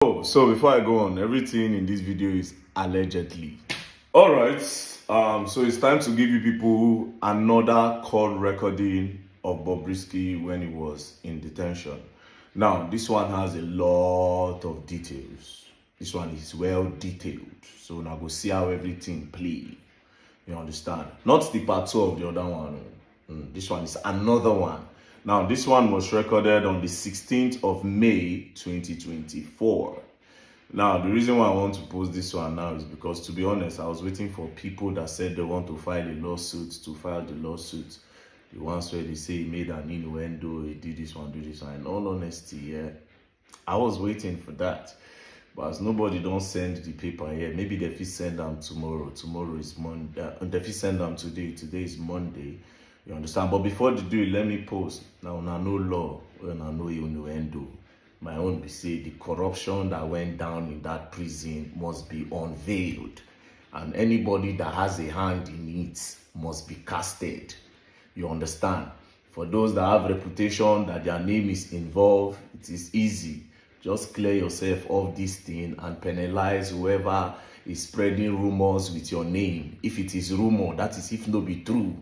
So before I go on, everything in this video is allegedly. All right. So it's time to give you people another call recording of Bobrisky when he was in detention. Now, this one has a lot of details. This one is well detailed. So now go see how everything play. You understand? Not the part 2 of the other one. This one is another one. Now, this one was recorded on the 16th of May, 2024. Now, the reason why I want to post this one now is because, to be honest, I was waiting for people that said they want to file a lawsuit to file the lawsuit. The ones where they say he made an innuendo, he did this one, do this one. In all honesty, yeah, I was waiting for that. But as nobody don't send the paper here, maybe they fit send them tomorrow. Tomorrow is Monday. They fit send them today. Today is Monday. You understand? But before they do it, let me post. Now, no law, when I know innuendo. My own be say the corruption that went down in that prison must be unveiled, and anybody that has a hand in it must be casted. You understand? For those that have reputation that their name is involved, it is easy. Just clear yourself of this thing and penalize whoever is spreading rumors with your name. If it is rumor, that is if no be true.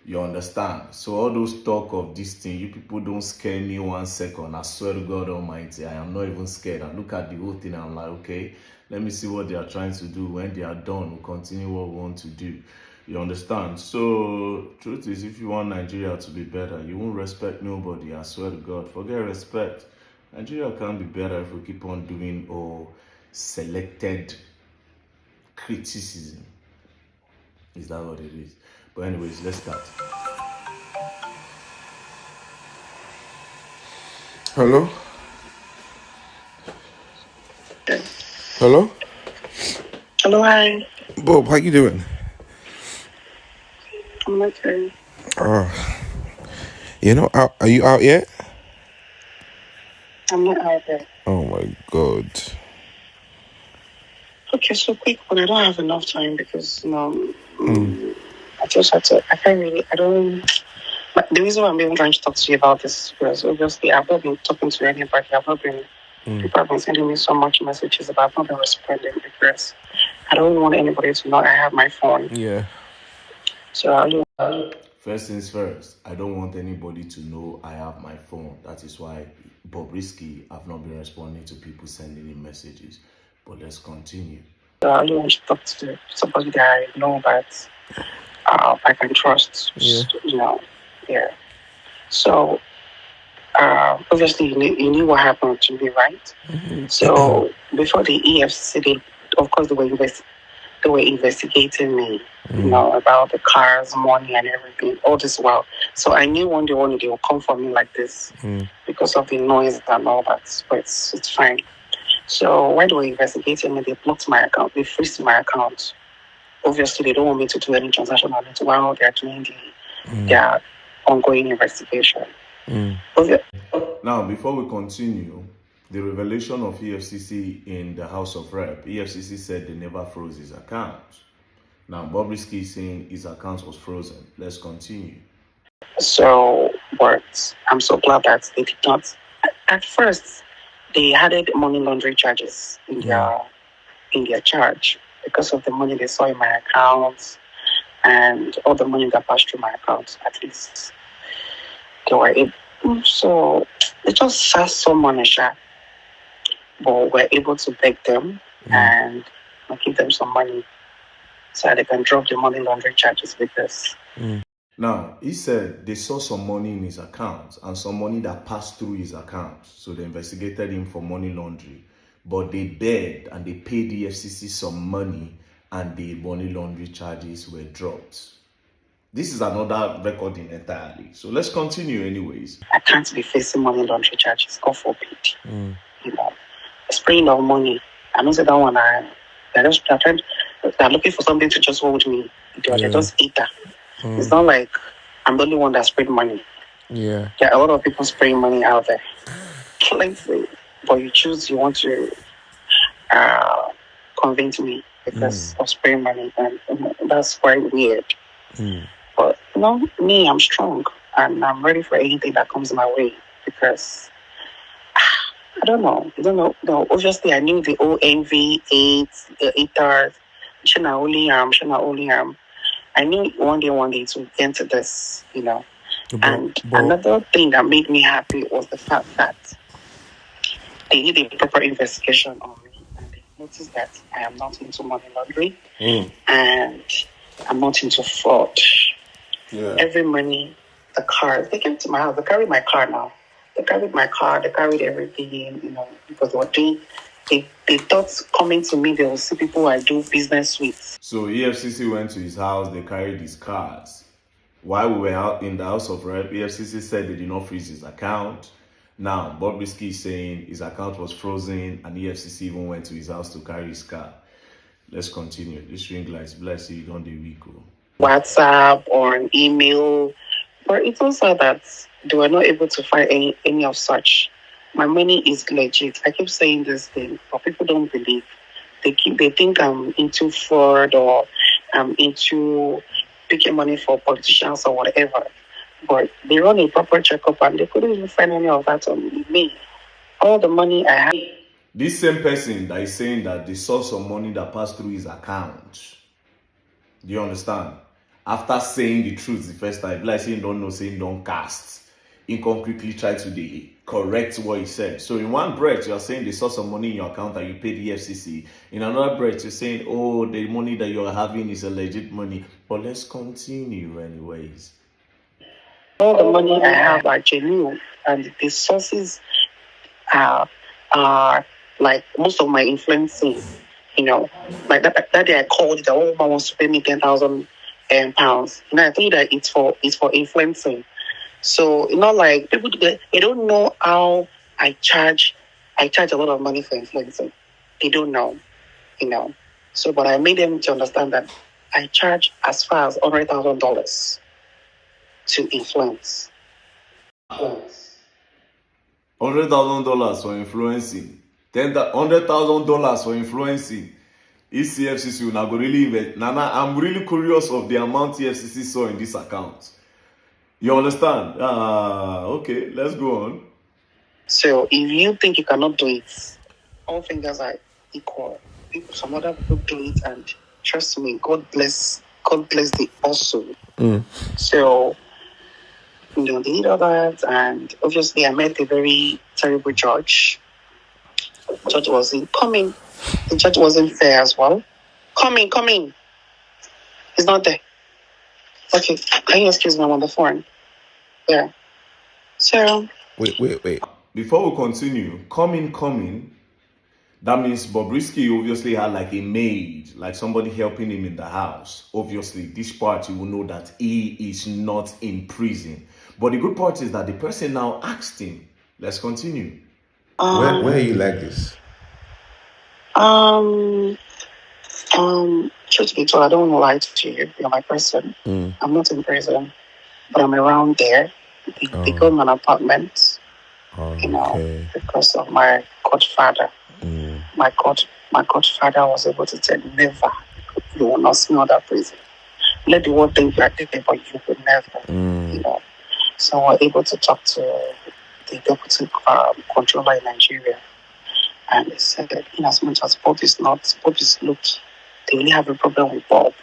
You understand? So all those talk of this thing, you people don't scare me 1 second. I swear to God Almighty, I am not even scared. I look at the whole thing and I'm like, okay, let me see what they are trying to do. When they are done, we'll continue what we want to do. You understand? So truth is, if you want Nigeria to be better, you won't respect nobody. I swear to God, forget respect. Nigeria can't be better if we keep on doing all selected criticism. Is that what it is? But anyways, let's start. Hello? Hello? Hello, hi. Bob, how you doing? I'm okay. Are you out yet? I'm not out there. Oh my God. Okay, so quick, but I don't have enough time because, I just had to, but the reason why I'm even trying to talk to you about this is obviously I've not been talking to anybody. People have been sending me so much messages about not been responding because I don't want anybody to know I have my phone. Yeah. So First things first, I don't want anybody to know I have my phone. That is why Bobrisky have not been responding to people sending him messages. But let's continue. I only want to talk to somebody that I know that I can trust. Yeah. Yeah. So obviously you knew what happened to me, right? Mm-hmm. So before the EFCC, they were investigating me, about the cars, money, and everything. All this while, so I knew one day they will come for me like this because of the noise and all that. But it's fine. So while they were investigating me, they blocked my account. They froze my account. Obviously, they don't want me to do any transaction on it while they're doing their ongoing investigation. Now, before we continue, the revelation of EFCC in the House of Rep, EFCC said they never froze his account. Now, Bobrisky is saying his account was frozen. Let's continue. So, but I'm so glad that they did not. At first, they added money laundering charges in their charge because of the money they saw in my account and all the money that passed through my account. At least they were able. So they just asked some money, but we're able to beg them and give them some money so they can drop the money laundering charges with us. Now, he said they saw some money in his account and some money that passed through his account. So they investigated him for money laundering. But they begged and they paid the EFCC some money and the money laundering charges were dropped. This is another recording entirely. So let's continue anyways. I can't be facing money laundering charges. God forbid. Spraying of money. I know that one. They're looking for something to just hold me. They just eat that. It's not like I'm the only one that sprayed money. Yeah. There are a lot of people spraying money out there. But you want to convince me because of spraying money, and that's quite weird. But me, I'm strong and I'm ready for anything that comes my way because I don't know. I don't know. No, obviously, I knew the ONV, AIDS, ITAR, Shana Oliam. I knew one day to enter this, And another thing that made me happy was the fact that they did a proper investigation on me and they noticed that I am not into money laundering and I'm not into fraud. Yeah. Every money, the cars, they came to my house. They carried my car now. They carried my car. They carried everything, because they were doing. They thought coming to me, they will see people I do business with. So EFCC went to his house. They carried his cars. While we were out in the House of Rep, EFCC said they did not freeze his account. Now, bobrisky is saying his account was frozen and EFCC even went to his house to carry his car. Let's continue. This ring lights, bless you, don't the week. WhatsApp or an email. But it also that they were not able to find any of such. My money is legit. I keep saying this thing, but people don't believe. They think I'm into fraud or I'm into picking money for politicians or whatever. But they run a proper checkup and they couldn't even find any of that on me. All the money I have. This same person that is saying that they saw some money that passed through his account. Do you understand? After saying the truth the first time, like saying don't know, saying don't cast. He can quickly try to correct what he said. So in one breath, you're saying they saw some money in your account and you paid the EFCC. In another breath, you're saying, oh, the money that you're having is a legit money. But let's continue anyways. All the money I have are genuine, and the sources are like most of my influencing. Like that day I called the old woman wants to pay me 10,000 pounds. And I told that it's for influencing. So like people they don't know how I charge a lot of money for influencing. They don't know, So but I made them to understand that I charge as far as $100,000 to influence. $100,000 for influencing. $100,000 for influencing. EFCC will not go really invest. Nana, I'm really curious of the amount EFCC saw in this account. You understand? Okay, let's go on. So if you think you cannot do it, all fingers are equal. Some other people do it, and trust me, God bless the also. So they did all that, and obviously I met a very terrible judge. The judge wasn't coming. The judge wasn't fair as well. Coming. He's not there. Okay, can you excuse me? I'm on the phone. Yeah. So. Wait. Before we continue, coming. That means bobrisky obviously had like a maid, like somebody helping him in the house. Obviously, this part you will know that he is not in prison. But the good part is that the person now asked him. Let's continue. Where are you like this? Truth be told, I don't want to lie to you. You're my person. I'm not in prison, but I'm around there. They got me an apartment, because of my godfather. My godfather was able to tell never, you will not see another prison. Let the world think you are dead, but you will never. So we're able to talk to the deputy controller in Nigeria. And they said that in as much as Bob is looked, they only have a problem with Bob.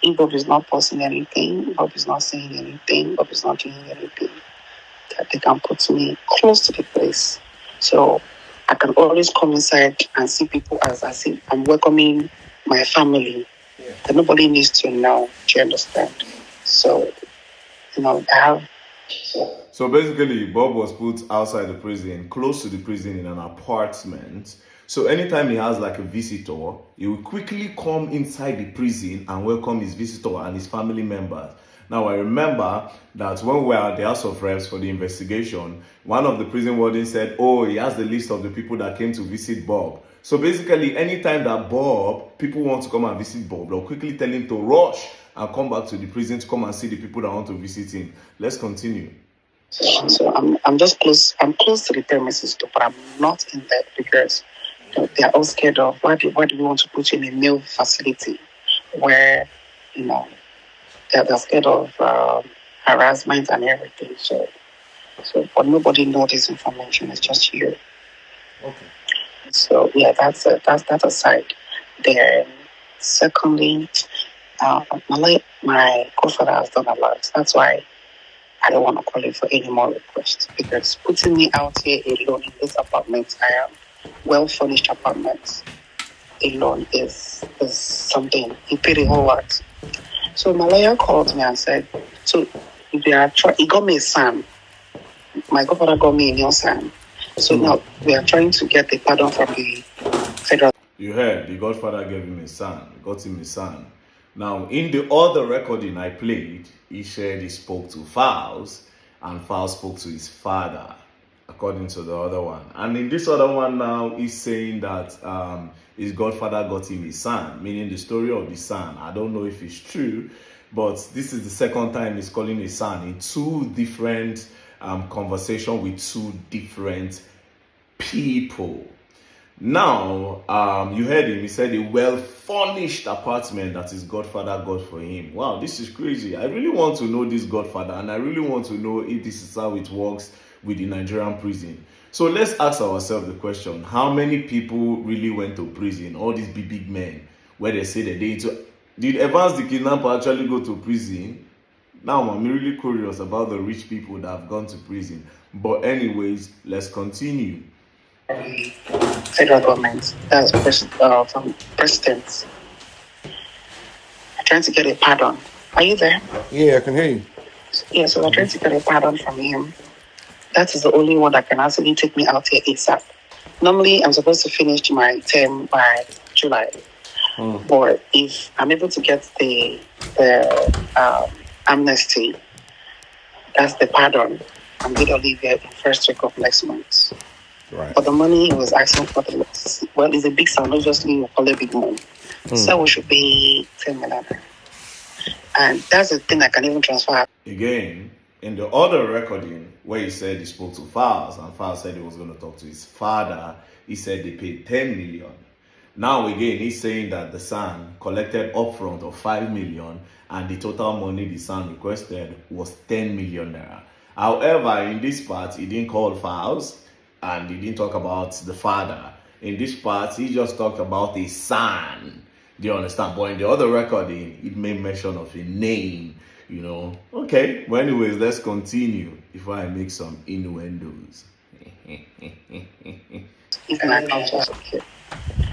If Bob is not posting anything, Bob is not saying anything, Bob is not doing anything, that they can put me close to the place. So I can always come inside and see people as I see I'm welcoming my family. Yeah. That nobody needs to know. Do you understand? So, I have. So basically, Bob was put outside the prison, close to the prison in an apartment. So anytime he has like a visitor, he will quickly come inside the prison and welcome his visitor and his family members. Now, I remember that when we were at the House of Reps for the investigation, one of the prison wardens said, he has the list of the people that came to visit Bob. So basically, anytime that people want to come and visit Bob, they'll quickly tell him to rush and come back to the prison to come and see the people that want to visit him. Let's continue. So I'm just close. I'm close to the premises too, but I'm not in there because they are all scared of why do we want to put you in a new facility where they're scared of harassment and everything. So but nobody knows this information. It's just you. Okay. So yeah, that's that aside. Then secondly, my godfather has done a lot. That's why I don't want to call him for any more requests, because putting me out here alone in this apartment, I am well furnished apartment alone is something. He paid a whole lot. So my lawyer called me and said, so he got me a son. My godfather got me a new son. So now we are trying to get the pardon from the federal. You heard the Godfather gave him a son, got him a son. Now, in the other recording I played, he said he spoke to Fowles, and Fowles spoke to his father, according to the other one. And in this other one now, he's saying that his Godfather got him a son, meaning the story of the son. I don't know if it's true, but this is the second time he's calling a son in two different conversations with two different people. Now, you heard him. He said a well-furnished apartment that his godfather got for him. Wow, this is crazy. I really want to know this godfather, and I really want to know if this is how it works with the Nigerian prison. So let's ask ourselves the question: how many people really went to prison? All these big men, where they say that did Evans the kidnapper actually go to prison? Now I'm really curious about the rich people that have gone to prison. But anyways, let's continue. Federal government, that's from presidents, trying to get a pardon. Are you there? Yeah, I can hear you. Yeah, so we're trying to get a pardon from him. That is the only one that can actually take me out here ASAP. Normally, I'm supposed to finish my term by July. But if I'm able to get the amnesty, that's the pardon, I'm going to leave here in first week of next month. Right. But the money he was asking for, it's a big sum. Obviously, we call it big money. So we should pay 10 million. And that's the thing I can even transfer. Again, in the other recording where he said he spoke to Fowles, and Fowles said he was going to talk to his father, he said they paid 10 million. Now again, he's saying that the son collected upfront of 5 million, and the total money the son requested was 10 million naira. However, in this part, he didn't call Fowles, and he didn't talk about the father. In this part, he just talked about a son. Do you understand? But in the other recording, it made mention of a name, you know. Okay, well, anyways, let's continue before I make some innuendos. Even I can't just okay.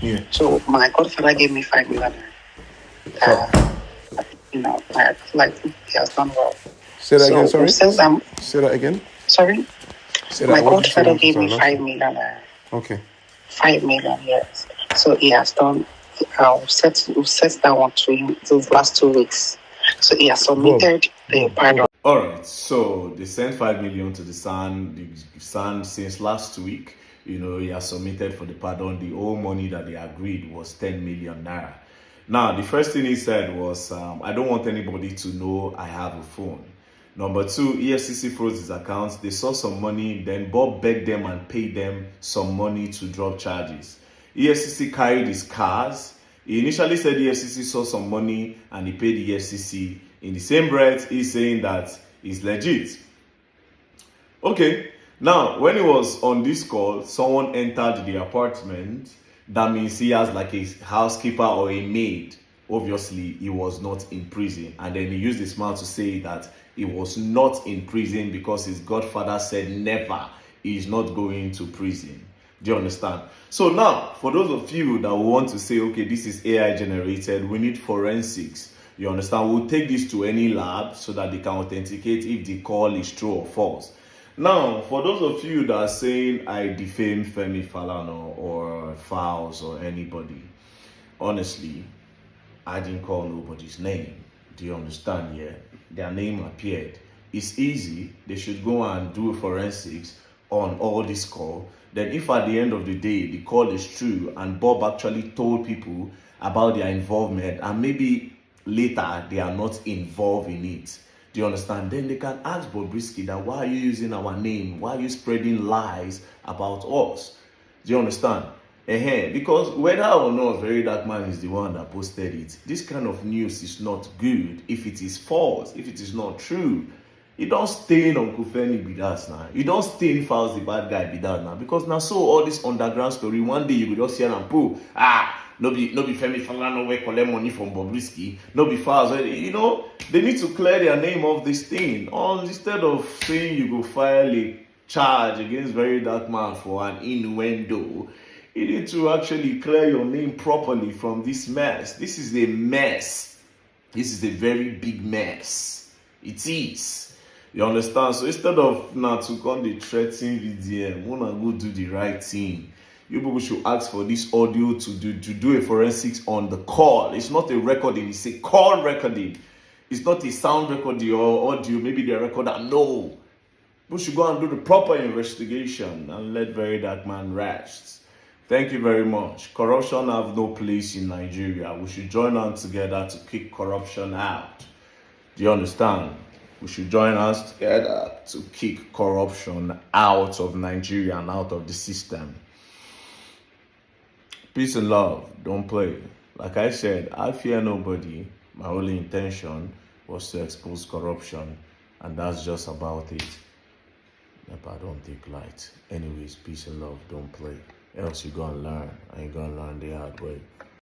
Yeah. So my godfather gave me 5 million. I feel like he has done well. Say that again, sorry? Since Say that again. Sorry? Say My that. What did you say? godfather gave me Sorry, 5 million. Okay. 5 million, yes. So he has done, we've set that one to him these last 2 weeks. So he has submitted the pardon. All right, so they sent 5 million to the son. The son, since last week, you know, he has submitted for the pardon. The whole money that they agreed was 10 million naira. Now, the first thing he said was, I don't want anybody to know I have a phone. Number two, EFCC froze his accounts. They saw some money, then Bob begged them and paid them some money to drop charges. EFCC carried his cars. He initially said EFCC saw some money and he paid EFCC. In the same breath, he's saying that it's legit. Okay, now when he was on this call, someone entered the apartment. That means he has like a housekeeper or a maid. Obviously, he was not in prison. And then he used his mouth to say that he was not in prison because his godfather said never, he is not going to prison. Do you understand? So now, for those of you that want to say, okay, this is AI generated, we need forensics. You understand? We'll take this to any lab so that they can authenticate if the call is true or false. Now, for those of you that are saying I defame Femi Falana or Fowles or anybody, honestly, I didn't call nobody's name. Do you understand? Yeah, their name appeared. It's easy. They should go and do forensics on all this call. Then if at the end of the day, the call is true and Bob actually told people about their involvement and maybe later they are not involved in it, do you understand? Then they can ask Bobrisky that why are you using our name? Why are you spreading lies about us? Do you understand? Because whether or not Very Dark Man is the one that posted it, this kind of news is not good if it is false, if it is not true. You don't stain Uncle Femi be that now. You don't stain Fowls the bad guy be that now. Because now so all this underground story, one day you go just hear and pull. No be Femi Falana wey collect money from Bobrisky. No be Fowls. You know, they need to clear their name of this thing. Instead of saying you go file a charge against Very Dark Man for an innuendo, you need to actually clear your name properly from this mess. This is a mess. This is a very big mess. It is. You understand? So instead of now to come the threatening VDM, wanna go do the right thing. You people should ask for this audio to do a forensics on the call. It's not a recording, it's a call recording. It's not a sound recording or audio, maybe the recorder. No. We should go and do the proper investigation and let Very Dark Man rest. Thank you very much. Corruption have no place in Nigeria. We should join on together to kick corruption out. Do you understand? We should join us together to kick corruption out of Nigeria and out of the system. Peace and love. Don't play. Like I said, I fear nobody. My only intention was to expose corruption, and that's just about it. But I don't take light. Anyways, peace and love. Don't play. Else you're gonna learn, and you're gonna learn the hard way.